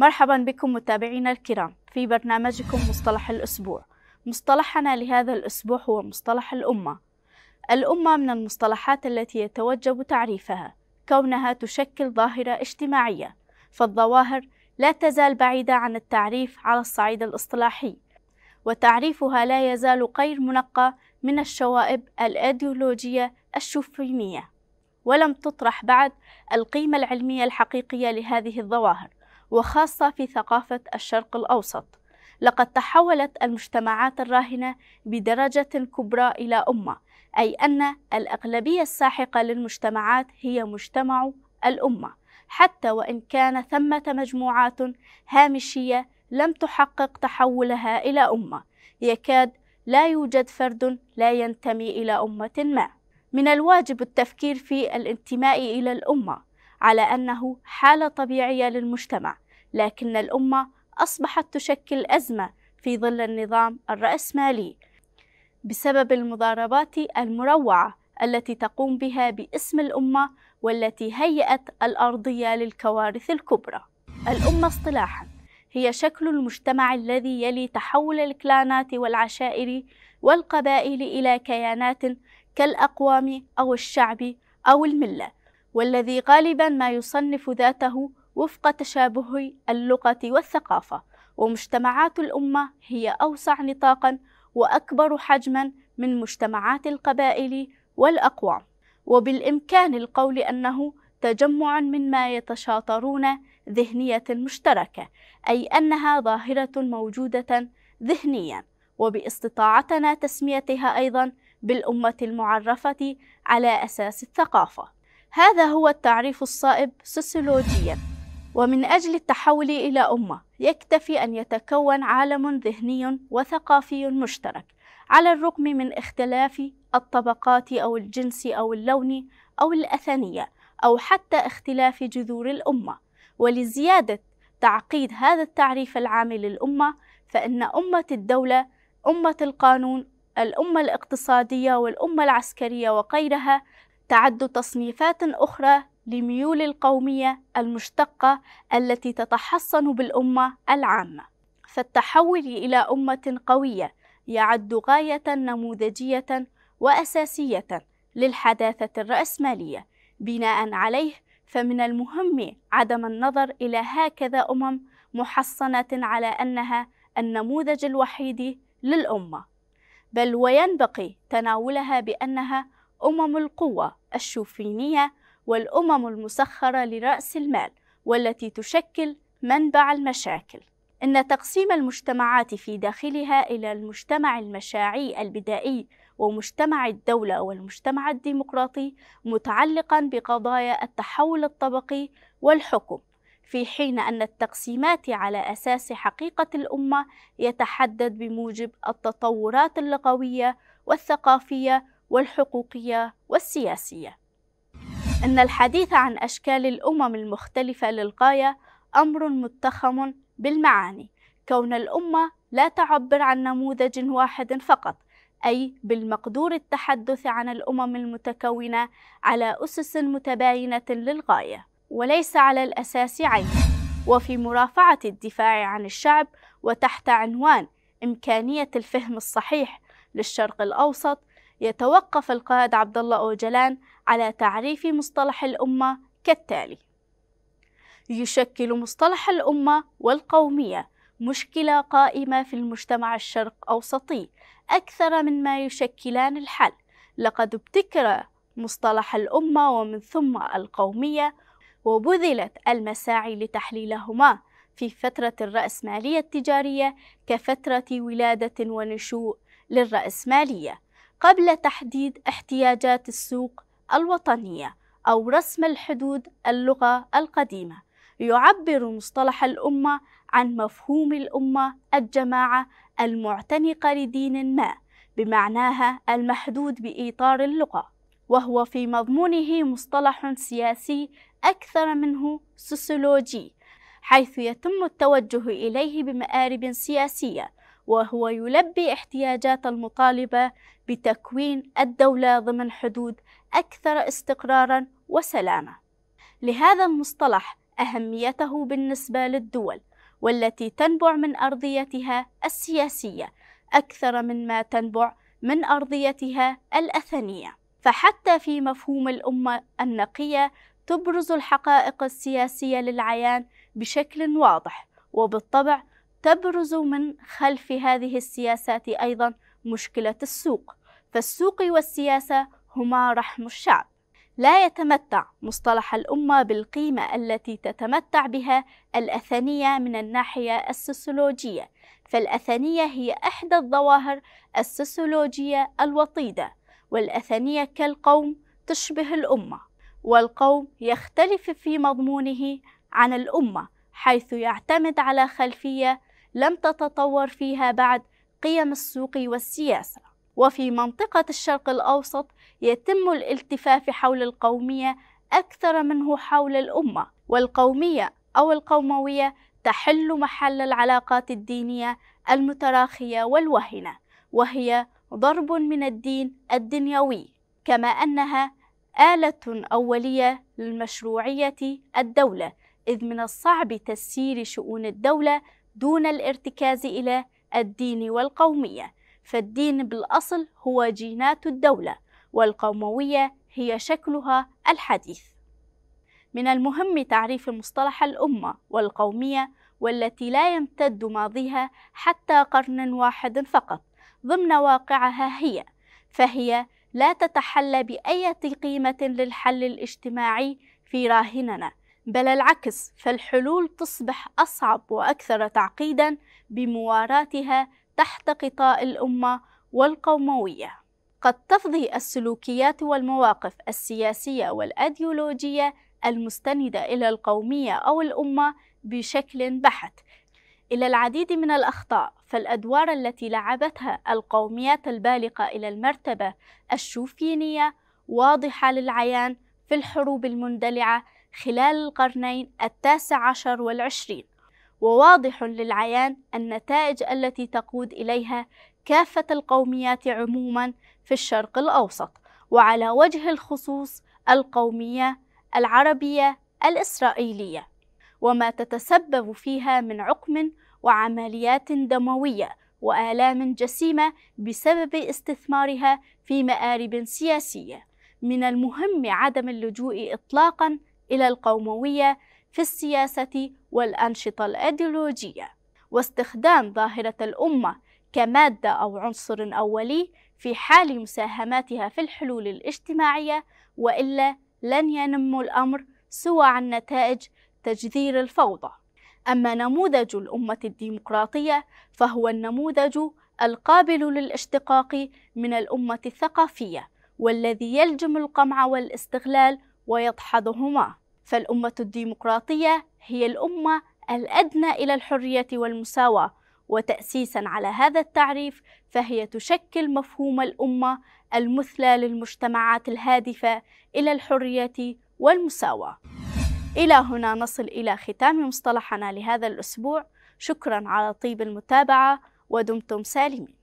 مرحبا بكم متابعينا الكرام في برنامجكم مصطلح الأسبوع. مصطلحنا لهذا الأسبوع هو مصطلح الأمة. الأمة من المصطلحات التي يتوجب تعريفها كونها تشكل ظاهرة اجتماعية، فالظواهر لا تزال بعيدة عن التعريف على الصعيد الاصطلاحي، وتعريفها لا يزال غير منقى من الشوائب الأيديولوجية الشوفينية، ولم تطرح بعد القيمة العلمية الحقيقية لهذه الظواهر، وخاصة في ثقافة الشرق الأوسط. لقد تحولت المجتمعات الراهنة بدرجة كبرى إلى أمة، أي أن الأغلبية الساحقة للمجتمعات هي مجتمع الأمة، حتى وإن كان ثمة مجموعات هامشية لم تحقق تحولها إلى أمة. يكاد لا يوجد فرد لا ينتمي إلى أمة ما. من الواجب التفكير في الانتماء إلى الأمة على أنه حالة طبيعية للمجتمع، لكن الأمة أصبحت تشكل أزمة في ظل النظام الرأسمالي بسبب المضاربات المروعة التي تقوم بها باسم الأمة، والتي هيأت الأرضية للكوارث الكبرى. الأمة اصطلاحاً هي شكل المجتمع الذي يلي تحول الكلانات والعشائر والقبائل إلى كيانات كالأقوام أو الشعب أو الملة، والذي غالباً ما يصنف ذاته وفق تشابه اللغة والثقافة. ومجتمعات الأمة هي أوسع نطاقاً وأكبر حجماً من مجتمعات القبائل والأقوام، وبالإمكان القول أنه تجمع مما يتشاطرون ذهنية مشتركة، أي أنها ظاهرة موجودة ذهنياً، وباستطاعتنا تسميتها أيضاً بالأمة المعرفة على أساس الثقافة. هذا هو التعريف الصائب سوسيولوجياً. ومن أجل التحول إلى أمة يكتفي أن يتكون عالم ذهني وثقافي مشترك، على الرغم من اختلاف الطبقات أو الجنس أو اللون أو الأثنية أو حتى اختلاف جذور الأمة. ولزيادة تعقيد هذا التعريف العام للأمة، فإن أمة الدولة، أمة القانون، الأمة الاقتصادية والأمة العسكرية وغيرها تعد تصنيفات أخرى لميول القومية المشتقة التي تتحصن بالأمة العامة. فالتحول إلى أمة قوية يعد غاية نموذجية وأساسية للحداثة الرأسمالية. بناء عليه فمن المهم عدم النظر إلى هكذا محصنة على أنها النموذج الوحيد للأمة، بل وينبغي تناولها بأنها القوة الشوفينية والأمم المسخرة لرأس المال، والتي تشكل منبع المشاكل. إن تقسيم المجتمعات في داخلها إلى المجتمع المشاعي البدائي ومجتمع الدولة والمجتمع الديمقراطي متعلقاً بقضايا التحول الطبقي والحكم، في حين أن التقسيمات على أساس حقيقة الأمة يتحدد بموجب التطورات اللغوية والثقافية والحقوقية والسياسية. إن الحديث عن أشكال الأمم المختلفة للغاية أمر متخم بالمعاني، كون الأمة لا تعبر عن نموذج واحد فقط، أي بالمقدور التحدث عن الأمم المتكونة على أسس متباينة للغاية وليس على الأساس عينه. وفي مرافعة الدفاع عن الشعب وتحت عنوان إمكانية الفهم الصحيح للشرق الأوسط، يتوقف القائد عبد الله أوجلان على تعريف مصطلح الأمة كالتالي: يشكل مصطلح الأمة والقومية مشكلة قائمة في المجتمع الشرق أوسطي أكثر مما يشكلان الحل. لقد ابتكر مصطلح الأمة ومن ثم القومية، وبذلت المساعي لتحليلهما في فترة الرأسمالية التجارية كفترة ولادة ونشوء للرأسمالية، قبل تحديد احتياجات السوق الوطنية أو رسم الحدود اللغة القديمة. يعبر مصطلح الأمة عن مفهوم الأمة الجماعة المعتنقة لدين ما بمعناها المحدود بإطار اللغة، وهو في مضمونه مصطلح سياسي أكثر منه سوسيولوجي، حيث يتم التوجه إليه بمآرب سياسية، وهو يلبي احتياجات المطالبة بتكوين الدولة ضمن حدود أكثر استقراراً وسلامة. لهذا المصطلح أهميته بالنسبة للدول، والتي تنبع من أرضيتها السياسية أكثر من ما تنبع من أرضيتها الأثنية. فحتى في مفهوم الأمة النقية تبرز الحقائق السياسية للعيان بشكل واضح، وبالطبع تبرز من خلف هذه السياسات أيضا مشكلة السوق، فالسوق والسياسة هما رحم الشعب. لا يتمتع مصطلح الأمة بالقيمة التي تتمتع بها الأثنية من الناحية السوسيولوجية، فالأثنية هي إحدى الظواهر السوسيولوجية الوطيدة، والأثنية كالقوم تشبه الأمة، والقوم يختلف في مضمونه عن الأمة، حيث يعتمد على خلفية لم تتطور فيها بعد قيم السوق والسياسة. وفي منطقة الشرق الأوسط يتم الالتفاف حول القومية أكثر منه حول الأمة، والقومية أو القوموية تحل محل العلاقات الدينية المتراخية والوهنة، وهي ضرب من الدين الدنيوي، كما أنها آلة أولية للمشروعية الدولة، إذ من الصعب تسيير شؤون الدولة دون الارتكاز إلى الدين والقومية، فالدين بالأصل هو جينات الدولة، والقوموية هي شكلها الحديث. من المهم تعريف مصطلح الأمة والقومية، والتي لا يمتد ماضيها حتى قرن واحد فقط ضمن واقعها فهي لا تتحلى بأي قيمة للحل الاجتماعي في راهننا، بل العكس، فالحلول تصبح أصعب وأكثر تعقيدا بمواراتها تحت غطاء الأمة والقوموية. قد تفضي السلوكيات والمواقف السياسية والأيديولوجية المستندة إلى القومية أو الأمة بشكل بحت إلى العديد من الأخطاء، فالأدوار التي لعبتها القوميات البالغة إلى المرتبة الشوفينية واضحة للعيان في الحروب المندلعة خلال القرنين 19 والعشرين، وواضح للعيان النتائج التي تقود إليها كافة القوميات عموما في الشرق الأوسط، وعلى وجه الخصوص القومية العربية الإسرائيلية، وما تتسبب فيها من عقم وعمليات دموية وآلام جسيمة بسبب استثمارها في مآرب سياسية. من المهم عدم اللجوء إطلاقا إلى القوموية في السياسة والأنشطة الأيديولوجية، واستخدام ظاهرة الأمة كمادة أو عنصر أولي في حال مساهماتها في الحلول الاجتماعية، وإلا لن ينم الأمر سوى عن نتائج تجذير الفوضى. أما نموذج الأمة الديمقراطية فهو النموذج القابل للاشتقاق من الأمة الثقافية، والذي يلجم القمع والاستغلال ويدحضهما. فالأمة الديمقراطية هي الأمة الأدنى إلى الحرية والمساواة، وتأسيسا على هذا التعريف فهي تشكل مفهوم الأمة المثلى للمجتمعات الهادفة إلى الحرية والمساواة. إلى هنا نصل إلى ختام مصطلحنا لهذا الأسبوع. شكرا على طيب المتابعة، ودمتم سالمين.